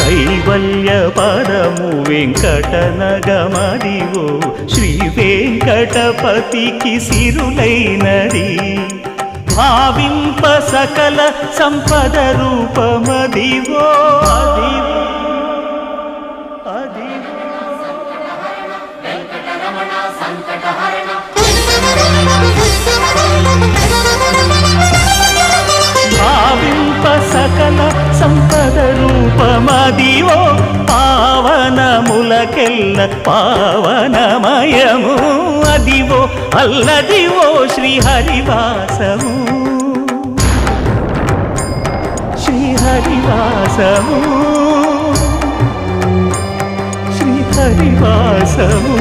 కైవల్య పదము వెంకటనగమదివో శ్రీ వెంకటపతికి సిరులైనది భావింప సకల సంపద రూపమదివో అదివో అదివో భావింప సకల సంపద రూపమదివో పావనములకెల్ల పావనమయము అదివో అల్లదివో శ్రీహరివాసము శ్రీహరివాసము శ్రీహరివాసము